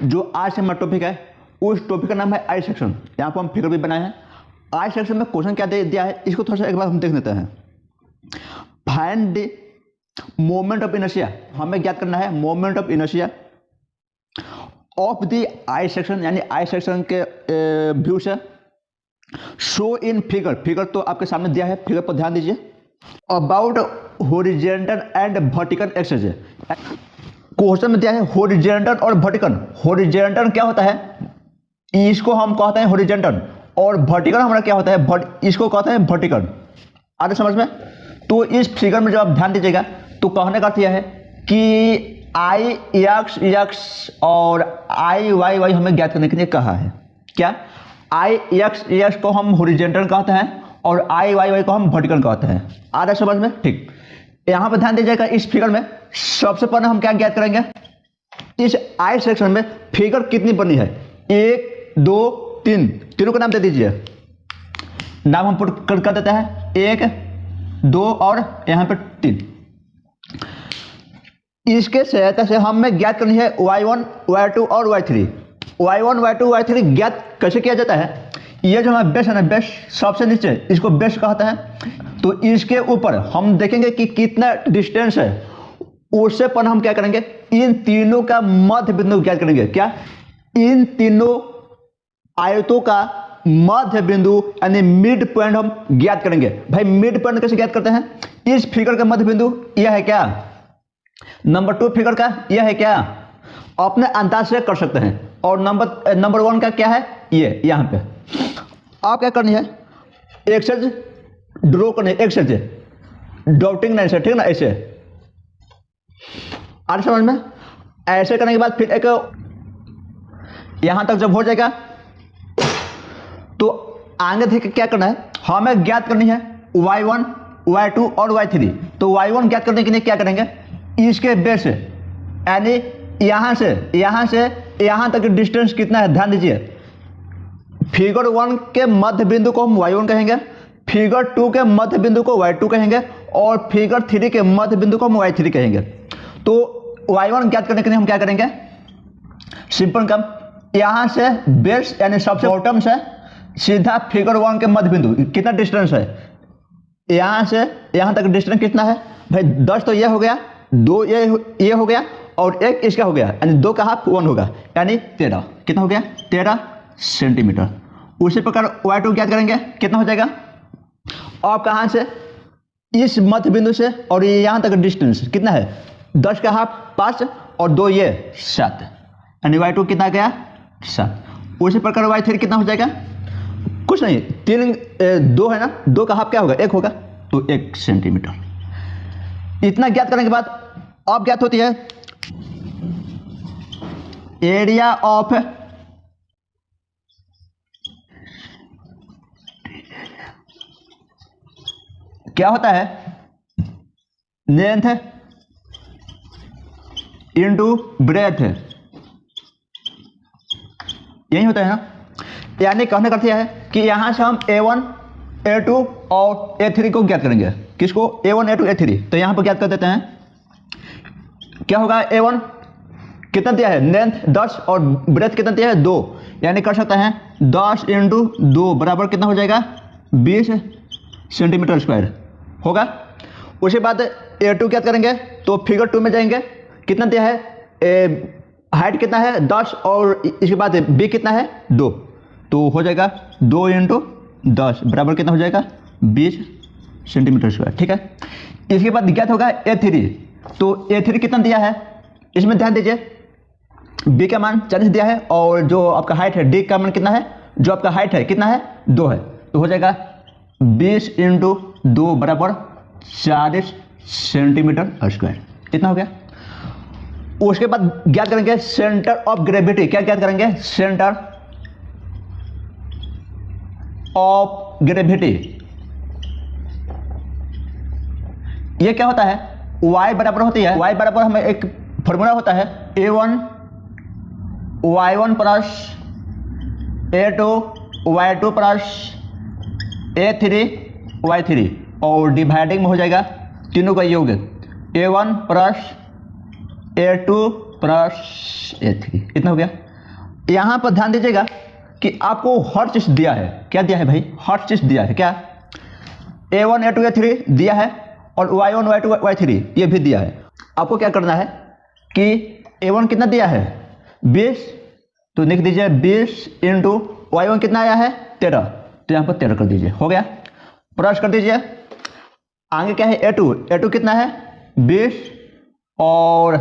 जो आज से हमारा टॉपिक है उस टॉपिक का नाम है आई सेक्शन। यहाँ पर हम फिगर भी बनाए हैं। आई सेक्शन में क्वेश्चन क्या दे दिया है इसको थोड़ा सा एक बार हम देख लेते हैं। Find the moment of inertia, हमें ज्ञात करना है moment of inertia of the I section, यानी आई सेक्शन के व्यू से। शो इन फिगर, फिगर तो आपके सामने दिया है, फिगर पर ध्यान दीजिए। About horizontal and vertical access, question में दिया है हॉरिजॉन्टल और वर्टिकल। हॉरिजॉन्टल क्या होता है, इसको हम कहते हैं हॉरिजॉन्टल, और वर्टिकल हमारा क्या होता है, इसको कहते हैं वर्टिकल। आगे समझ में। तो इस फिगर में जब आप ध्यान दीजिएगा तो कहने का अर्थ यह है कि आई एक्स एक्स और आई वाई वाई हमें ज्ञात करने के लिए कहा है। क्या, आई एक्स एक्स को हम हॉरिजॉन्टल कहते हैं और आई वाई वाई को हम वर्टिकल कहते हैं। आ रहा है समझ में। ठीक, यहां पर ध्यान दीजिएगा। इस फिगर में सबसे पहले हम क्या ज्ञात करेंगे, इस आई सेक्शन में फिगर कितनी बनी है, 1 2 3, तीनों का नाम दे दीजिए। नाम हम पुट कर देते हैं, 1 2 और यहां पर 3। इसके सहायता से हमें ज्ञात करनी है y1 y2 और y3। y1 y2 y3 ज्ञात कैसे किया जाता है, ये जो हमारा बेस है ना, बेस सबसे नीचे इसको बेस कहता है। तो इसके ऊपर हम देखेंगे कि कितना डिस्टेंस है, उससे पर हम क्या करेंगे, इन तीनों का मध्य बिंदु ज्ञात करेंगे। क्या, इन तीनों आयतों का मध्य बिंदु यानी मिड पॉइंट हम ज्ञात करेंगे। भाई मिड पॉइंट कैसे ज्ञात करते हैं, इस फिगर का मध्य बिंदु यह है क्या, नंबर 2 फिगर का यह है क्या, अपने अंदाज से कर सकते हैं। और नंबर 1 का क्या है, ये यहां पे आप क्या करनी है, एक्सेस ड्रॉ करनी है, एक्सेस डॉटिंग नहीं से, ठीक ना, ऐसे आज समझ में। ऐसे करने के बाद फिर एक यहां तक जब हो जाएगा तो आगे देख क्या करना है, हमें ज्ञात करनी है y1 y2 और y3। तो y1 ज्ञात करने के लिए क्या करेंगे, इसके बेस से यानी यहां से यहां तक डिस्टेंस कितना है, ध्यान दीजिए। फिगर 1 के मध्य बिंदु को हम y1 कहेंगे, फिगर 2 के मध्य बिंदु को y2 कहेंगे और फिगर 3 के मध्य बिंदु को हम y3 कहेंगे। तो y1 ज्ञात करने के लिए हम क्या करेंगे, सिंपल काम, यहां से बेस यानी सबसे बॉटम से सीधा फिगर 1 के मध्य बिंदु कितना डिस्टेंस है, यहां से यहां तक डिस्टेंस कितना है भाई, 10 तो ये हो गया, 2 ये हो गया और 1 इसका हो गया, यानी 2 का हाफ 1 होगा, यानी 13। कितना हो गया, 13 सेंटीमीटर। उसी प्रकार y2 ज्ञात करेंगे, कितना हो जाएगा, अब कहां से, इस मध्य बिंदु से और यहां तक डिस्टेंस कितना है, 10 का हाफ 5 और 2 ये 7, यानी y2 कितना गया, 7। उसी प्रकार y3 कितना हो जाएगा, कुछ नहीं, 2 है ना, 2 का हाफ क्या होगा, 1 होगा, तो 1 सेंटीमीटर। इतना ज्ञात करने के बाद अब ज्ञात होती है एरिया ऑफ क्या होता है, लेंथ इनटू ब्रेथ, यही होता है ना। यानी कहने का अर्थ यह है कि यहां से हम A1 A2 और A3 को ज्ञात करेंगे। किसको, A1 A2 A3। तो यहां पर ज्ञात कर देते हैं, क्या होगा, A1 कितना दिया है, लेंथ 10 और ब्रेथ कितना दिया है, 2, यानी कर सकते हैं 10 × 2 बराबर कितना हो जाएगा, 20 सेंटीमीटर स्क्वायर होगा। उसके बाद A2 ज्ञात करेंगे तो फिगर 2 में जाएंगे, कितना दिया है, हाइट कितना है 10 और इसके बाद B कितना है 2, तो हो जाएगा 2 × 10 बराबर कितना हो जाएगा, 20 सेंटीमीटर स्क्वायर। ठीक है, इसके बाद ज्ञात होगा A3। तो A3 कितना दिया है, इसमें ध्यान दीजिए, B का मान 40 दिया है और जो आपका हाइट है D का मान कितना है, जो आपका हाइट है कितना है, 2 है, तो हो जाएगा 20 × 2 बराबर 40 सेंटीमीटर स्क्वायर। इतना हो गया। उसके बाद ज्ञात करेंगे सेंटर ऑफ ग्रेविटी। क्या ज्ञात करेंगे, सेंटर ऑफ ग्रेविटी। ये क्या होता है, y बराबर होती है, y बराबर हमें एक फॉर्मूला होता है A1 y1 plus A2 y2 plus A3 y3 और डिवाइडिंग में हो जाएगा तीनों का योग, A1 plus A2 plus A3, इतना हो गया। यहाँ पर ध्यान दीजिएगा कि आपको हर चीज़ दिया है। क्या दिया है भाई? हर चीज़ दिया है। क्या? A1 A2 A3 दिया है और Y1 Y2 Y3 ये भी दिया है। आपको क्या करना है कि A1 कितना दिया है? 20, तो लिख दीजिए 20 इंटू Y1 कितना आया है? 13, तो यहाँ पर 13 कर दीजिए। हो गया? प्लस कर दीजिए। आगे क्या है? A2 कितना है? 20 और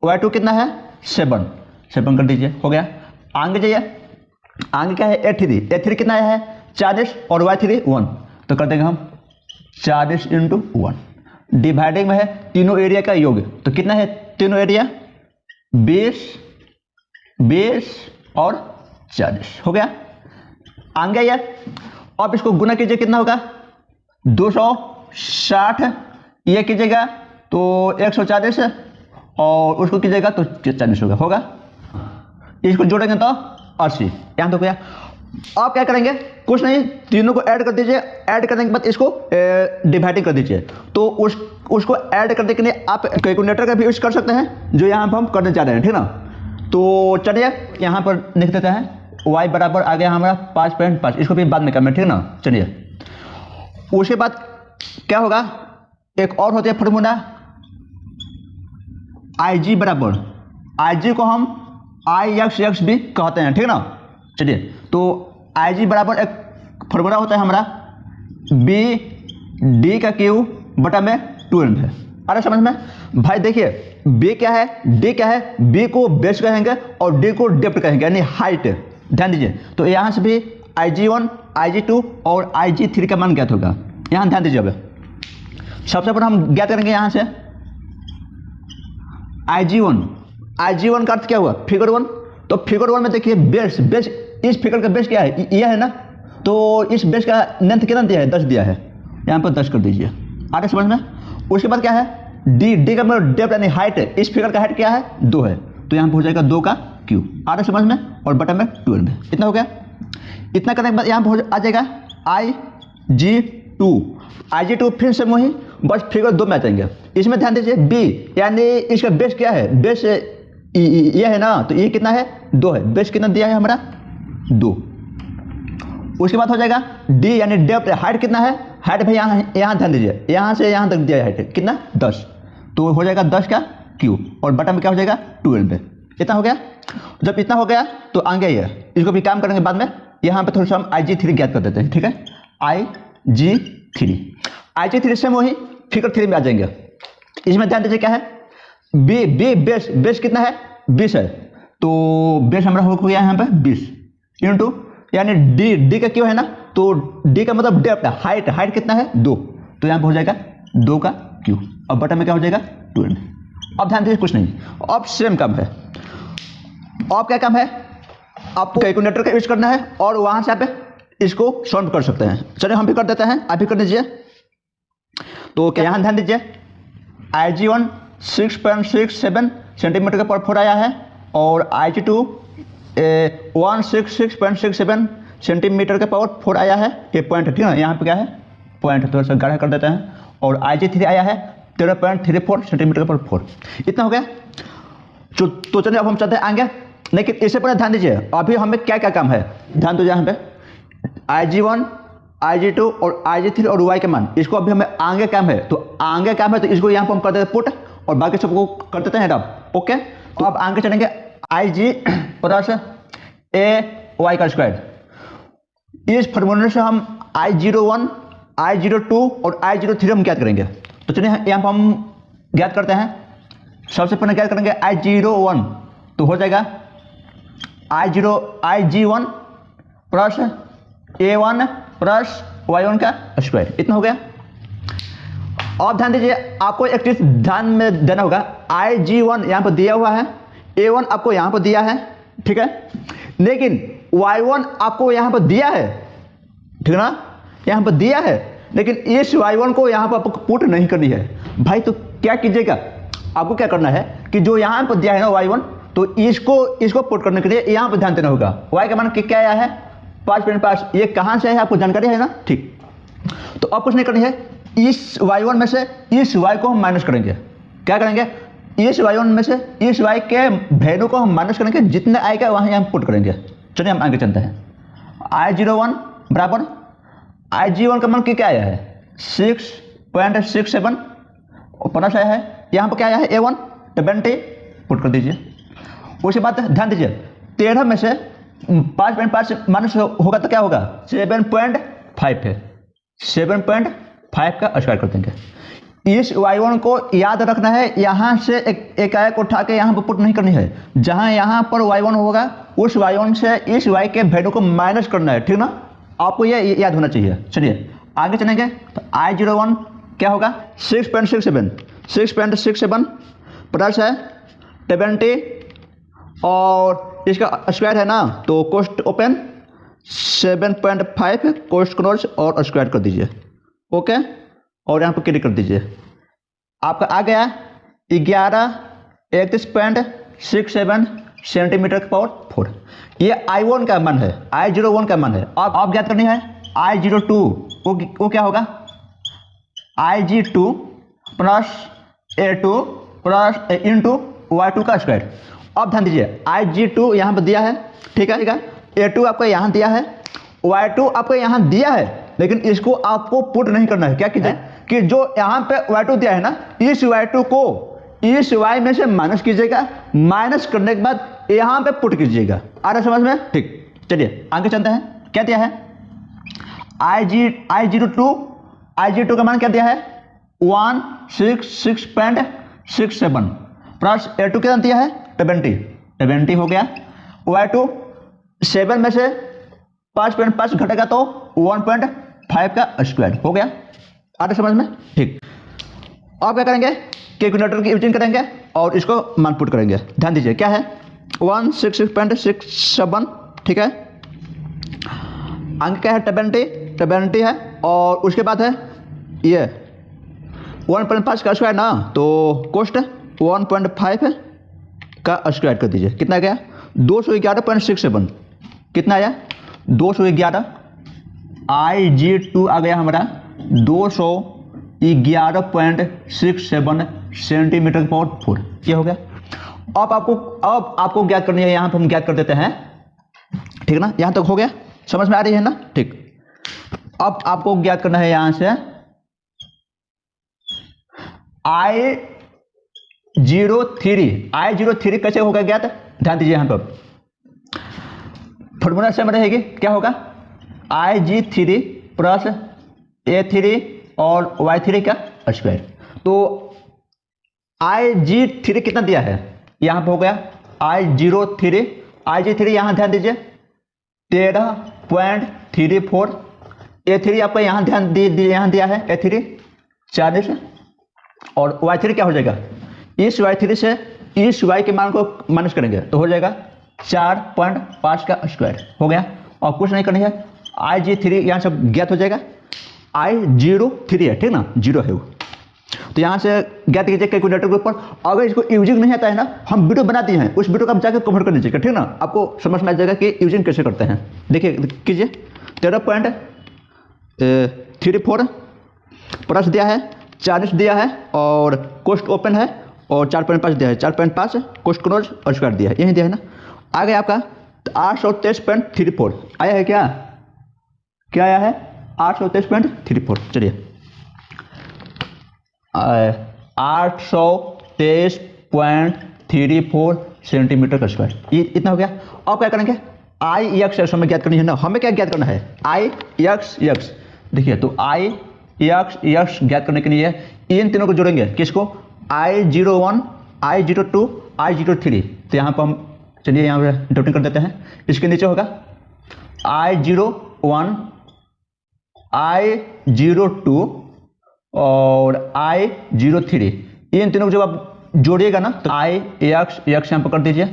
Y2 कितना है? 7 कर दीजिए। हो गया? आगे जाइए। आगे क्या है? A3 कितना आया है? 40 और Y3 1, तो कर देंगे हम 40 इंटू 1। डिवाइडिंग में है तीनों एरिया का योग, तो कितना है तीनों एरिया? 20 और 40। हो गया? आगे ये अब इसको गुना कीजिए, कितना होगा? 260, ये कीजिएगा तो 140 और उसको कीजिएगा तो 40 होगा। इसको जोड़ेंगे तो 80। यहाँ तो क्या? आप क्या करेंगे? कुछ नहीं, तीनों को ऐड कर दीजिए। ऐड करने के बाद इसको डिवाइडिंग कर दीजिए। तो उसको ऐड करने के लिए आप कैलकुलेटर का भी यूज कर सकते हैं, जो यहाँ पर हम करने जा रहे हैं। ठीक ना? तो चलिए यहाँ पर लिख देते हैं। y बराबर आ गया हमारा 5.5। इसको भी बाद में करना है। ठीक ना? चलिए उसके बाद क्या होगा? एक और होती है फॉर्मूला IG बराबर, IG को हम IX भी कहते हैं। ठीक ना? चलिए तो IG बराबर एक फॉर्मूला होता है हमारा BD का Q बटा में 12 है। अरे समझ में भाई? देखिए B क्या है, D क्या है? B को बेस कहेंगे और D को डेप्थ कहेंगे, यानी हाइट। ध्यान दीजिए। तो यहाँ से भी IG1 IG2 और IG3 का मान ज्ञात होगा। यहाँ ध्यान दीजिए। अब सबसे पहले हम ज्ञात करेंगे यहाँ से IG1 का अर्थ क्या हुआ? फिगर 1। तो फिगर 1 में देखिए बेस इस फिगर का बेस क्या है? यह है ना? तो इस बेस का लेंथ कितना दिया है? 10 दिया है। यहाँ पर 10 कर दीजिए। आगे समझ में? उसके बाद क्या है? डी का मतलब डेप्थ यानी हाइट है। इस फिगर का हाइट क्या है? 2 है, तो यहाँ पर हो जाएगा 2 का क्यू। आगे समझ में? और बटन में 12 है। इतना हो गया। इतना करने के बाद यहाँ पर आ जाएगा IG2 फिर से वही, बस फिगर 2 में आ जाएंगे। इसमें ध्यान दीजिए बी यानी इसका बेस क्या है? बेस ये है ना? तो ये कितना है? 2 है। बेस कितना दिया है हमारा? 2। उसके बाद हो जाएगा डी यानी डेप्थ, हाइट कितना है? हाइट भाई यहाँ ध्यान दीजिए, यहाँ से यहाँ तक दिया है हाइट कितना? 10, तो हो जाएगा 10 का क्यू और बटन में क्या हो जाएगा? 12 पे। इतना हो गया। जब इतना हो गया तो आगे ये इसको भी काम करेंगे बाद में। यहाँ पे थोड़ा सा हम IG3 ज्ञात कर देते हैं। ठीक है? IG3 से वही फिगर 3 में आ जाएंगे। इसमें ध्यान दीजिए क्या है? बी बेस कितना है? 20 है, तो बेस हमारा हो गया यहाँ पे 20 इंटू यानी डी का क्यों है ना? तो डी का मतलब डेप्थ है। हाइट कितना है? 2, तो यहाँ पे हो जाएगा 2 का क्यू। अब बटन में क्या हो जाएगा? 12। अब ध्यान दीजिए कुछ नहीं, अब सेम काम है। अब क्या काम है? आपको कैलकुलेटर का यूज करना है और वहां से आप इसको सॉल्व कर सकते हैं। चलिए हम भी कर देते हैं, आप भी कर दीजिए। तो क्या यहाँ ध्यान दीजिए, IG1 6.67 सेंटीमीटर का पर 4 आया है और IG2 166.67 सेंटीमीटर का पावर 4 आया है। ये पॉइंट है। ठीक है? यहाँ पे क्या है? पॉइंट थोड़ा सा गाढ़ा कर देते हैं। और IG3 आया है 13.34 सेंटीमीटर का पावर 4। इतना हो गया। तो चलिए अब हम चलते हैं आगे। लेकिन इससे पहले ध्यान दीजिए अभी हमें क्या क्या काम है। ध्यान दीजिए यहाँ पे IG1 IG2 और IG3 और Y के मान, इसको अभी हमें आगे काम है। तो आगे काम है तो इसको यहाँ पर हम कर देते हैं पुट और बाकी सबको कर देते हैं हेड। ओके? तो अब आगे चलेंगे IG प्लस AY का स्क्वायर। इस फॉर्मूले से हम I01 I02 और I03 हम ज्ञात करेंगे। तो चलिए यहाँ पर हम ज्ञात करते हैं। सबसे पहले ज्ञात करेंगे I01, तो हो जाएगा IG1 plus A1 plus Y1 का स्क्वायर। इतना हो गया। अब ध्यान दीजिए, आपको एक चीज ध्यान में देना होगा। IG1 यहाँ पर दिया हुआ है, A1 आपको यहाँ पर दिया है, ठीक है, लेकिन Y1 आपको यहाँ पर दिया है, ठीक है ना, यहाँ पर दिया है, लेकिन इस Y1 को यहाँ पर आपको पुट नहीं करनी है भाई। तो क्या कीजिएगा, आपको क्या करना है कि जो यहाँ पर दिया है ना Y1, तो इसको पुट करने के लिए यहाँ पर ध्यान देना होगा। Y का मान क्या आया है? 5.5। ये कहाँ से है आपको जानकारी है ना? ठीक। तो अब कुछ नहीं करनी है, इस Y1 में से इस Y को हम माइनस करेंगे। क्या करेंगे? इस y1 में से इस y के वैल्यू को हम माइनस करेंगे, जितने आएगा वहाँ हम पुट करेंगे। चलिए हम आगे चलते हैं। I01 बराबर IG1 का मान क्या आया है 6.67 और प्लस आया है, यहाँ पर क्या आया है A1 20 पुट कर दीजिए। उसके बाद ध्यान दीजिए 13 में से 5.5 माइनस होगा तो क्या होगा 7.5 है, 7.5 का स्क्वायर कर देंगे। इस y1 को याद रखना है, यहाँ से एक आयत उठा के यहाँ पर पुट नहीं करनी है। जहाँ यहाँ पर y1 होगा उस y1 से इस y के वैल्यू को माइनस करना है, ठीक ना, आपको ये याद होना चाहिए। चलिए आगे चलेंगे तो I01 क्या होगा 6.67 प्लस है 20 और इसका स्क्वायर है ना, तो कोष्ट ओपन 7.5 कोष्ट क्लोज और स्क्वायर कर दीजिए। ओके, और यहाँ पर क्लिक कर दीजिए। आपका आ गया 1131.67 सेंटीमीटर के पावर 4। ये I1 का मान है, I01 का मान है। अब आप ज्ञात करनी है I02 वो क्या होगा IG2 plus A2 plus into Y2 का स्क्वायर। अब ध्यान दीजिए IG2 यहाँ पर दिया है, ठीक है, A2 आपको यहाँ दिया है, Y2 आपको यहाँ दिया है, लेकिन इसको आपको पुट नहीं करना है। क्या कीजिए कि जो यहाँ पे Y2 दिया है ना, इस Y2 को इस Y में से माइनस कीजिएगा, माइनस करने के बाद यहाँ पे पुट कीजिएगा। आ रहा समझ में? ठीक, चलिए आगे चलते हैं। क्या दिया है IG2 का मान क्या दिया है 166.67 प्लस A2 कितना दिया है 20 हो गया। Y2 7 में से 5.5 घटेगा तो 1.5 का स्क्वायर हो गया। आगे समझ में? ठीक, अब क्या करेंगे कैलकुलेटर की यूजिंग करेंगे और इसको मान पुट करेंगे। ध्यान दीजिए क्या है 166.67, ठीक है, अंक क्या है 20 है और उसके बाद है ये 1.5 का स्क्वायर ना, तो कोष्ट 1.5 का स्क्वायर कर दीजिए। कितना गया 211.67, कितना आया 211। IG2 आ गया हमारा 211.67 सेंटीमीटर पावर 4। क्या हो गया? अब आपको ज्ञात करनी है, यहाँ पर हम ज्ञात कर देते हैं, ठीक ना, यहाँ तक हो गया, समझ में आ रही है ना? ठीक, अब आपको ज्ञात करना है यहाँ से I03 कैसे होगा ज्ञात? ध्यान दीजिए यहाँ पर फॉर्मूला सेम रहेगी। क्या होगा IG3 प्लस A3 और Y3 का स्क्वायर। तो IG3 कितना दिया है यहाँ पर हो गया IG3 यहाँ ध्यान दीजिए 13.34। A3 आपको यहाँ ध्यान यहाँ दिया है A3 40 और Y3 क्या हो जाएगा, इस Y3 से इस Y के मान को माइनस करेंगे तो हो जाएगा 4.5 का स्क्वायर हो गया। और कुछ नहीं करनी है, IG3 यहाँ सब ज्ञात हो जाएगा। I03 है, ठीक ना, 0 है वो, तो यहाँ से ज्ञात कीजिए कैलकुलेटर के ऊपर। अगर इसको यूजिंग नहीं आता है ना, हम वीडियो बना दिए हैं, उस वीडियो को आप जाकर कमेंट कर दीजिएगा, ठीक ना, आपको समझ में आ जाएगा कि यूजिंग कैसे करते हैं। देखिए कीजिए 13.34 प्लस दिया है 40 दिया है और कोष्ट ओपन है और 4.5 दिया है, 4.5 कोष्ट क्लोज और स्क्वायर दिया है, यही दिया है ना। आ गया आपका 823.34 आया है। क्या आया है 823.34। चलिए 823.34 सेंटीमीटर का स्क्वायर, ये इतना हो गया। अब क्या करेंगे IX हमें ज्ञात करनी है ना, हमें क्या ज्ञात करना है IX। देखिए तो IX ज्ञात करने के लिए इन तीनों को जोड़ेंगे, किसको I01 I02 I03। तो यहाँ पर हम चलिए यहाँ पे डॉटिंग कर देते हैं। इसके नीचे होगा I01 I02 और I03, इन तीनों को जब आप जोड़िएगा ना तो IX यहाँ पर कर दीजिए।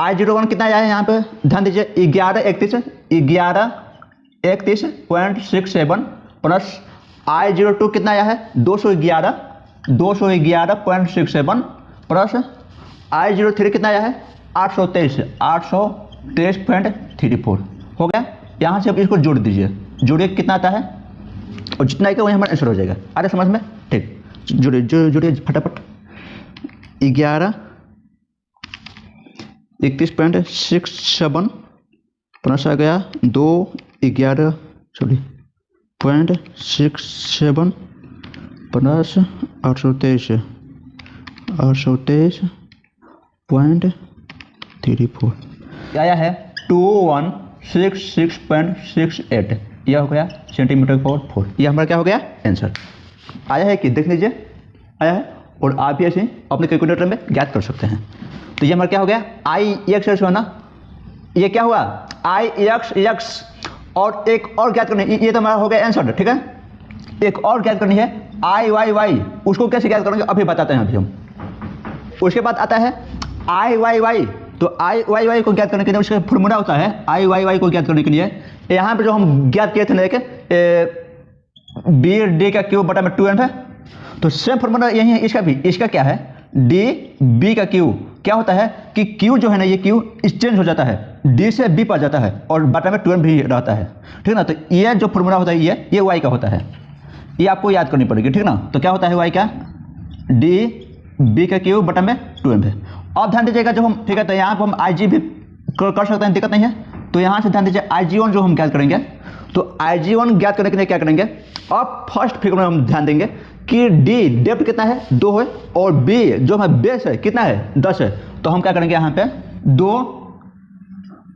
I01 कितना आया है यहाँ पे ध्यान दीजिए 1131.67 प्लस I02 कितना आया है 211.67 प्लस I03 कितना आया है 823.34 हो गया। यहाँ से अब इसको जोड़ दीजिए, जोड़िए कितना आता है और जितना आएगा वही हमारा आंसर हो जाएगा। अरे समझ में? ठीक, जोड़िए फटाफट। 1131.67 प्लस आ गया 211.67 प्लस 823.34 आया है 2166.68। यह हो गया सेंटीमीटर पर 4। यह हमारा क्या हो गया आंसर आया है कि देख लीजिए आया है। और आप भी ऐसे अपने कैलकुलेटर में ज्ञात कर सकते हैं। तो ये हमारा क्या हो गया आई एक्स है ना, ये क्या हुआ आई एक्स और एक और ज्ञात करनी, ये तो हमारा हो गया आंसर। ठीक है, एक और ज्ञात करनी है आई वाई। उसको कैसे ज्ञात करेंगे अभी बताते हैं अभी हम। उसके बाद आता है आई वाई। तो आई वाई को ज्ञात करने के लिए उसका फॉर्मूला होता है आई वाई को ज्ञात करने के लिए यहाँ पे जो हम ज्ञात किए थे ना देखे बी डी का क्यूब बटा में 2n है। तो सेम फॉर्मूला यही है इसका भी। इसका क्या है डी बी का क्यू क्या होता है कि क्यू जो है ना ये क्यू चेंज हो जाता है, डी से बी पर जाता है और बटा में 2n भी रहता है। ठीक ना, तो ये जो फॉर्मूला होता है ये वाई का होता है, ये आपको याद करनी पड़ेगी। ठीक ना, तो क्या होता है वाई का डी बी का क्यू बटा में 2n है। अब ध्यान दीजिएगा जब हम ठीक है तो यहाँ पर हम आई जी भी कर सकते हैं, दिक्कत नहीं है। तो यहाँ से ध्यान दीजिए आई जी वन जो हम ज्ञात करेंगे, तो आई जी वन ज्ञात करने के लिए क्या करेंगे, अब फर्स्ट फिगर में हम ध्यान देंगे कि डी डेप्थ कितना है 2 है और बी जो हमारा बेस है कितना है 10 है। तो हम क्या करेंगे यहाँ पे 2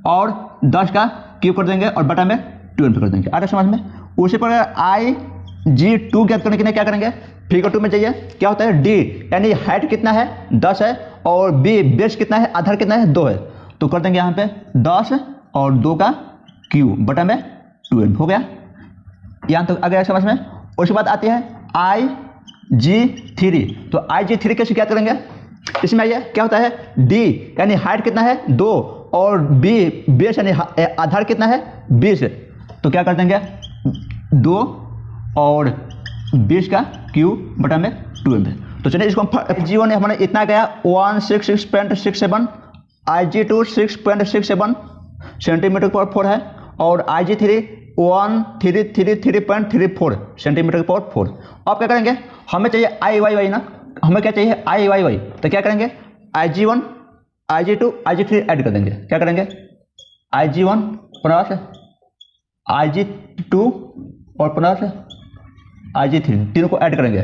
और 10 का क्यूब कर देंगे और बटा में 2n कर देंगे। आ रहा समझ में। उसी पर आई जी टू ज्ञात करने के लिए क्या करेंगे फिगर 2 में जाइए, क्या होता है डी यानी हाइट कितना है 10 है और बी बेस कितना है आधार कितना है 2 है। तो कर देंगे यहाँ पे 10 और 2 का क्यूब बटा में 2n हो गया। यहाँ तक आ गया समझ में। उसके बाद आती है आई जी थ्री। तो आई जी थ्री कैसे क्या करेंगे, इसमें आइए क्या होता है डी यानी हाइट कितना है 2 और बी बेस यानी आधार कितना है 20। तो क्या कर देंगे 2 और 20 का क्यूब बटा में 2n। तो चलिए इसको जी वन हमारे इतना गया 166.67, आई जी टू 6.67 सेंटीमीटर पर 4 है और आई जी थ्री 1333.34 सेंटीमीटर पर 4। अब क्या करेंगे हमें चाहिए आई वाई ना, हमें क्या चाहिए आई वाई। तो क्या करेंगे I G one I G two I G three add कर देंगे। क्या करेंगे I G one plus I G two और प्लस आई जी थ्री तीनों को ऐड करेंगे।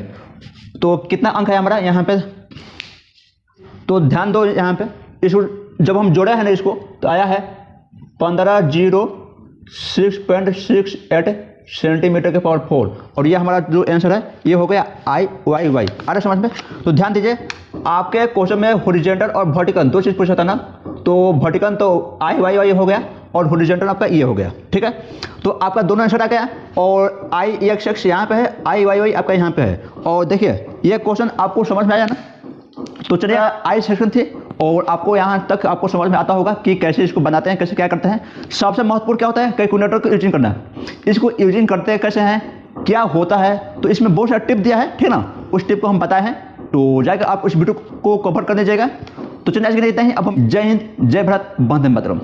तो कितना अंक है हमारा यहाँ पे, तो ध्यान दो यहाँ पे इसको जब हम जोड़े हैं ना इसको तो आया है 1506.68 सेंटीमीटर के पावर 4 और ये हमारा जो आंसर है ये हो गया आई वाई। आ रहा समझ में। तो ध्यान दीजिए आपके क्वेश्चन में हॉरिजॉन्टल और वर्टिकल दो चीज़ पूछा था ना, तो वर्टिकल तो आई वाई हो गया और हॉरिजॉन्टल आपका ये हो गया। ठीक है, तो आपका दोनों आंसर आ गया और आई एक्स यहाँ पे है, आई वाई आपका यहाँ पे है। और देखिए ये क्वेश्चन आपको समझ में आया ना, तो चलिए आई सेक्शन थी और आपको यहाँ तक आपको समझ में आता होगा कि कैसे इसको बनाते हैं, कैसे क्या करते हैं। सबसे महत्वपूर्ण क्या होता है कैलकुलेटर को यूजिंग करना। इसको यूजिंग करते कैसे हैं, क्या होता है, तो इसमें बहुत सारा टिप दिया है। ठीक ना, उस टिप को हम बताए हैं, तो जाएगा आप उस वीडियो को कवर कर दीजिएगा। तो चलिए आज के लिए इतना ही। अब हम जय हिंद जय भारत वंदे मातरम।